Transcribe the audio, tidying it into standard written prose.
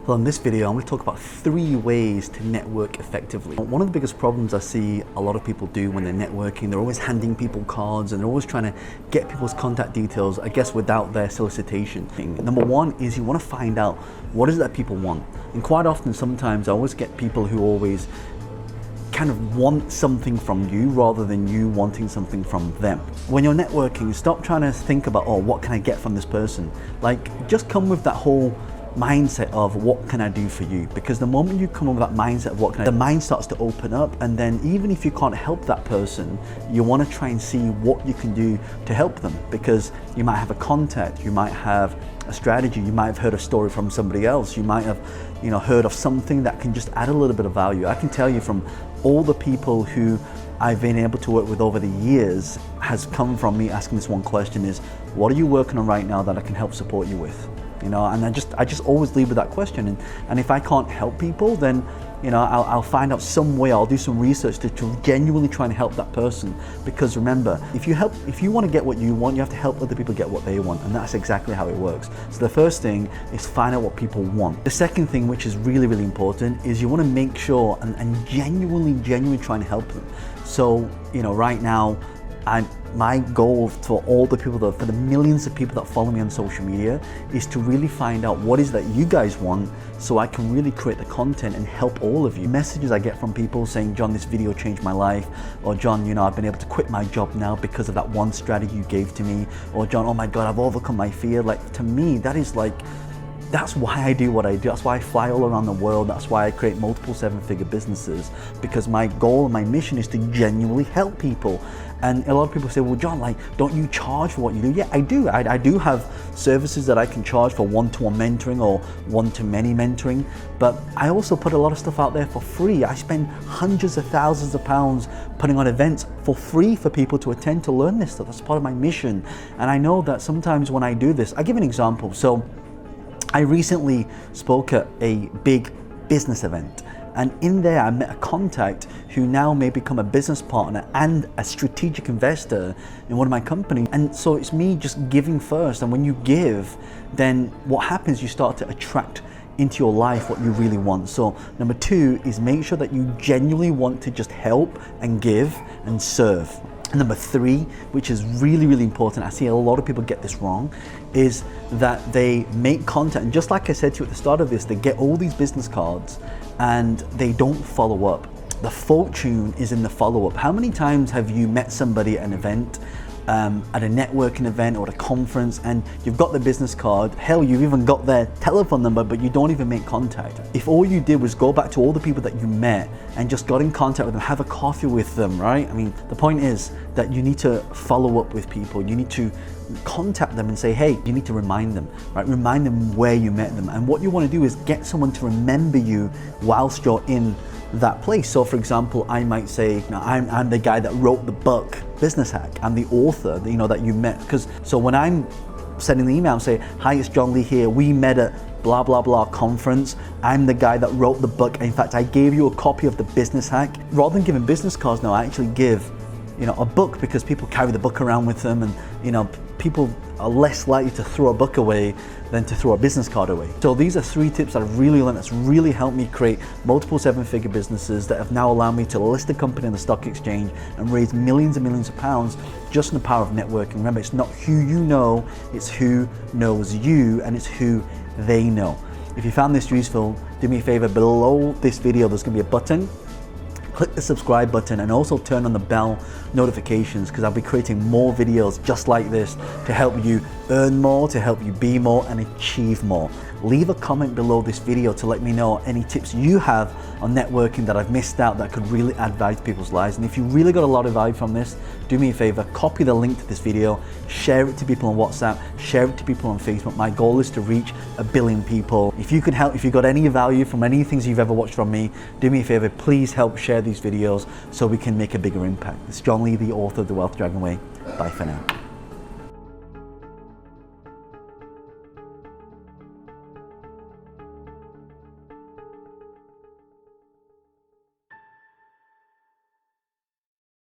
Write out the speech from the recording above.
Well, in this video, I'm going to talk about 3 ways to network effectively. One of the biggest problems I see a lot of people do when they're networking, they're always handing people cards and they're always trying to get people's contact details, I guess, without their solicitation. Number 1 is you want to find out what is it that people want. And quite often, sometimes I always get people who always kind of want something from you rather than you wanting something from them. When you're networking, stop trying to think about, oh, what can I get from this person? Like, just come with that whole mindset of what can I do for you, because the moment you come up with that mindset of what can I do, the mind starts to open up, and then even if you can't help that person, you want to try and see what you can do to help them, because you might have a contact, you might have a strategy, you might have heard a story from somebody else, you might have heard of something that can just add a little bit of value. I can tell you from all the people who I've been able to work with over the years has come from me asking this one question is, what are you working on right now that I can help support you with? And I just always leave with that question, and if I can't help people, then I'll find out some way, I'll do some research to genuinely try and help that person. Because remember, if you want to get what you want, you have to help other people get what they want, and that's exactly how it works. So the first thing is find out what people want. The second thing, which is really, really important, is you want to make sure and genuinely try and help them. So right now, my goal for all the people for the millions of people that follow me on social media is to really find out what is that you guys want, so I can really create the content and help all of you. Messages I get from people saying, John, this video changed my life, or John, I've been able to quit my job now because of that one strategy you gave to me, or John, oh my God, I've overcome my fear. Like, to me, that's why I do what I do. That's why I fly all around the world. That's why I create multiple 7-figure businesses, because my goal and my mission is to genuinely help people. And a lot of people say, well, John, don't you charge for what you do? Yeah, I do. I do have services that I can charge for one-to-one mentoring or one-to-many mentoring, but I also put a lot of stuff out there for free. I spend hundreds of thousands of pounds putting on events for free for people to attend to learn this stuff. That's part of my mission. And I know that sometimes when I do this, I give an example. So I recently spoke at a big business event, and in there I met a contact who now may become a business partner and a strategic investor in one of my companies. And so it's me just giving first, and when you give, then what happens, you start to attract into your life what you really want. So number 2 is make sure that you genuinely want to just help and give and serve. And number 3, which is really, really important, I see a lot of people get this wrong, is that they make content, and just like I said to you at the start of this, they get all these business cards and they don't follow up. The fortune is in the follow-up. How many times have you met somebody at an event, at a networking event or at a conference, and you've got the business card, hell, you've even got their telephone number, but you don't even make contact? If all you did was go back to all the people that you met and just got in contact with them, have a coffee with them, right? I mean, the point is that you need to follow up with people. You need to contact them and say, hey, you need to remind them, right? Remind them where you met them. And what you want to do is get someone to remember you whilst you're in that place. So for example, I might say, I'm the guy that wrote the book Business Hack. I'm the author that you met. So when I'm sending the email and say, hi, it's John Lee here, we met at blah blah blah conference, I'm the guy that wrote the book. In fact, I gave you a copy of the Business Hack. Rather than giving business cards now, I actually give a book, because people carry the book around with them, and people are less likely to throw a book away than to throw a business card away. So these are 3 tips that I've really learned that's really helped me create multiple 7-figure businesses that have now allowed me to list a company on the stock exchange and raise millions and millions of pounds just in the power of networking. Remember, it's not who you know, it's who knows you, and it's who they know. If you found this useful, do me a favor, below this video there's going to be a button. Click the subscribe button and also turn on the bell notifications, because I'll be creating more videos just like this to help you earn more, to help you be more and achieve more. Leave a comment below this video to let me know any tips you have on networking that I've missed out that could really add value to people's lives. And if you really got a lot of value from this, do me a favor, copy the link to this video, share it to people on WhatsApp, share it to people on Facebook. My goal is to reach 1 billion people. If you could help, if you got any value from any things you've ever watched from me, do me a favor, please help share these videos so we can make a bigger impact. It's John Lee, the author of The Wealth Dragon Way. Bye for now.